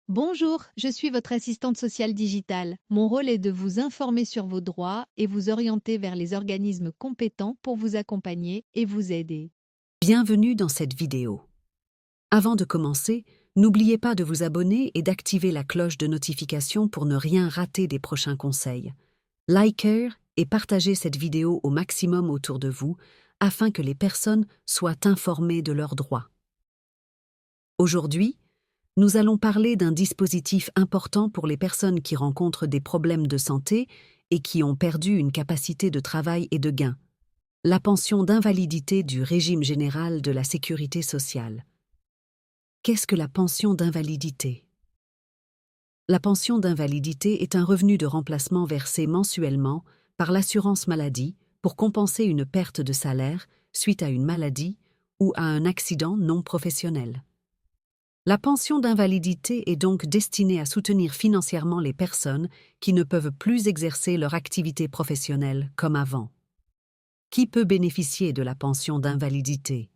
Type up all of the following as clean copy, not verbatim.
Bonjour, je suis votre assistante sociale digitale. Mon rôle est de vous informer sur vos droits et vous orienter vers les organismes compétents pour vous accompagner et vous aider. Bienvenue dans cette vidéo. Avant de commencer, n'oubliez pas de vous abonner et d'activer la cloche de notification pour ne rien rater des prochains conseils. Likez et partagez cette vidéo au maximum autour de vous afin que les personnes soient informées de leurs droits. Aujourd'hui, nous allons parler d'un dispositif important pour les personnes qui rencontrent des problèmes de santé et qui ont perdu une capacité de travail et de gain. La pension d'invalidité du régime général de la sécurité sociale. Qu'est-ce que la pension d'invalidité? La pension d'invalidité est un revenu de remplacement versé mensuellement par l'assurance maladie pour compenser une perte de salaire suite à une maladie ou à un accident non professionnel. La pension d'invalidité est donc destinée à soutenir financièrement les personnes qui ne peuvent plus exercer leur activité professionnelle comme avant. Qui peut bénéficier de la pension d'invalidité?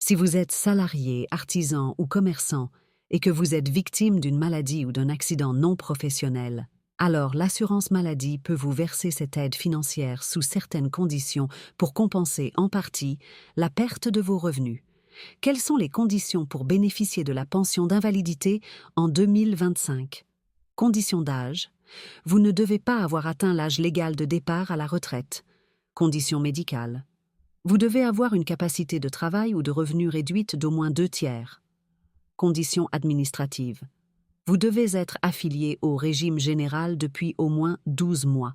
Si vous êtes salarié, artisan ou commerçant et que vous êtes victime d'une maladie ou d'un accident non professionnel, alors l'assurance maladie peut vous verser cette aide financière sous certaines conditions pour compenser en partie la perte de vos revenus. Quelles sont les conditions pour bénéficier de la pension d'invalidité en 2025? Conditions d'âge. Vous ne devez pas avoir atteint l'âge légal de départ à la retraite. Conditions médicales. Vous devez avoir une capacité de travail ou de revenus réduite d'au moins 2/3. Conditions administratives. Vous devez être affilié au régime général depuis au moins 12 mois.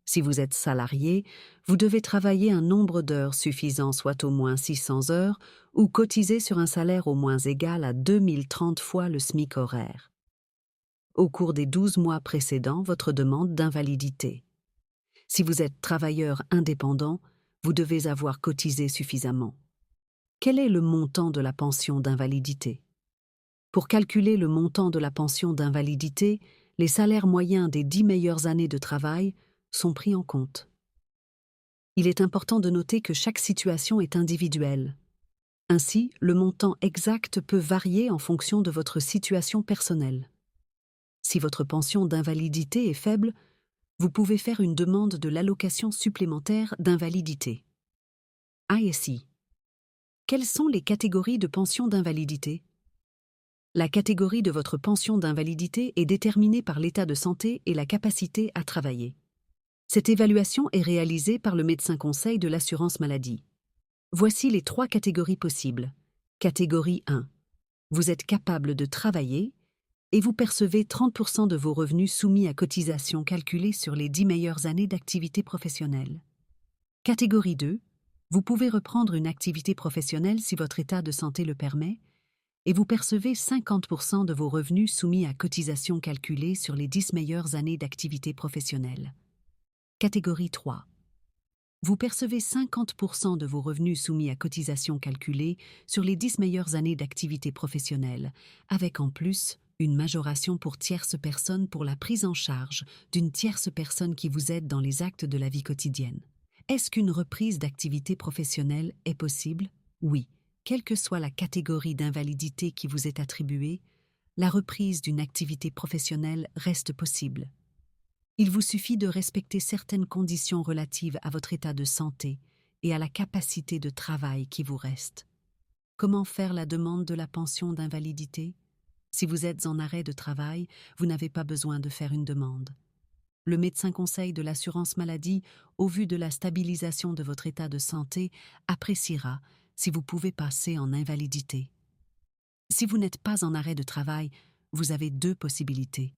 Si vous êtes salarié, vous devez travailler un nombre d'heures suffisant, soit au moins 600 heures, ou cotiser sur un salaire au moins égal à 2030 fois le SMIC horaire. Au cours des 12 mois précédant votre demande d'invalidité. Si vous êtes travailleur indépendant, vous devez avoir cotisé suffisamment. Quel est le montant de la pension d'invalidité? Pour calculer le montant de la pension d'invalidité, les salaires moyens des 10 meilleures années de travail sont pris en compte. Il est important de noter que chaque situation est individuelle. Ainsi, le montant exact peut varier en fonction de votre situation personnelle. Si votre pension d'invalidité est faible, vous pouvez faire une demande de l'allocation supplémentaire d'invalidité. ASI. Quelles sont les catégories de pension d'invalidité? La catégorie de votre pension d'invalidité est déterminée par l'état de santé et la capacité à travailler. Cette évaluation est réalisée par le médecin conseil de l'assurance maladie. Voici les 3 catégories possibles. Catégorie 1. Vous êtes capable de travailler et vous percevez 30% de vos revenus soumis à cotisation calculée sur les 10 meilleures années d'activité professionnelle. Catégorie 2. Vous pouvez reprendre une activité professionnelle si votre état de santé le permet et vous percevez 50% de vos revenus soumis à cotisation calculée sur les 10 meilleures années d'activité professionnelle. Catégorie 3. Vous percevez 50% de vos revenus soumis à cotisation calculée sur les 10 meilleures années d'activité professionnelle, avec en plus une majoration pour tierce personne pour la prise en charge d'une tierce personne qui vous aide dans les actes de la vie quotidienne. Est-ce qu'une reprise d'activité professionnelle est possible? Oui. Quelle que soit la catégorie d'invalidité qui vous est attribuée, la reprise d'une activité professionnelle reste possible. Il vous suffit de respecter certaines conditions relatives à votre état de santé et à la capacité de travail qui vous reste. Comment faire la demande de la pension d'invalidité? Si vous êtes en arrêt de travail, vous n'avez pas besoin de faire une demande. Le médecin conseil de l'assurance maladie, au vu de la stabilisation de votre état de santé, appréciera si vous pouvez passer en invalidité. Si vous n'êtes pas en arrêt de travail, vous avez 2 possibilités.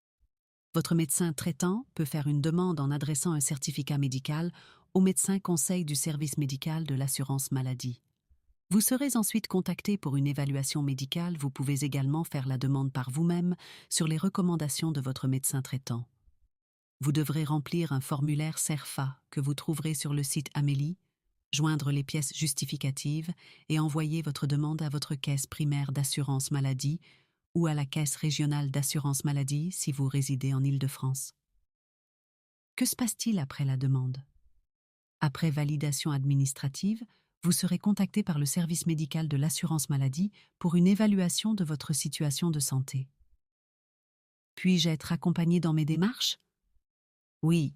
Votre médecin traitant peut faire une demande en adressant un certificat médical au médecin conseil du service médical de l'assurance maladie. Vous serez ensuite contacté pour une évaluation médicale. Vous pouvez également faire la demande par vous-même sur les recommandations de votre médecin traitant. Vous devrez remplir un formulaire CERFA que vous trouverez sur le site Amélie, joindre les pièces justificatives et envoyer votre demande à votre caisse primaire d'assurance maladie ou à la caisse régionale d'assurance maladie si vous résidez en Île-de-France. Que se passe-t-il après la demande? Après validation administrative, vous serez contacté par le service médical de l'assurance maladie pour une évaluation de votre situation de santé. puis-je être accompagné dans mes démarches? Oui,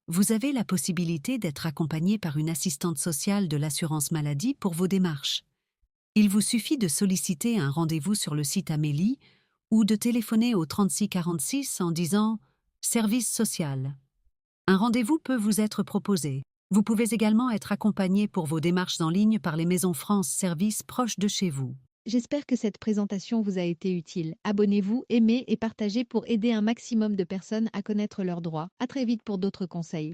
vous avez la possibilité d'être accompagné par une assistante sociale de l'assurance maladie pour vos démarches. Il vous suffit de solliciter un rendez-vous sur le site Amélie ou de téléphoner au 36 46 en disant « Service social ». Un rendez-vous peut vous être proposé. Vous pouvez également être accompagné pour vos démarches en ligne par les Maisons France Service proches de chez vous. J'espère que cette présentation vous a été utile. Abonnez-vous, aimez et partagez pour aider un maximum de personnes à connaître leurs droits. À très vite pour d'autres conseils.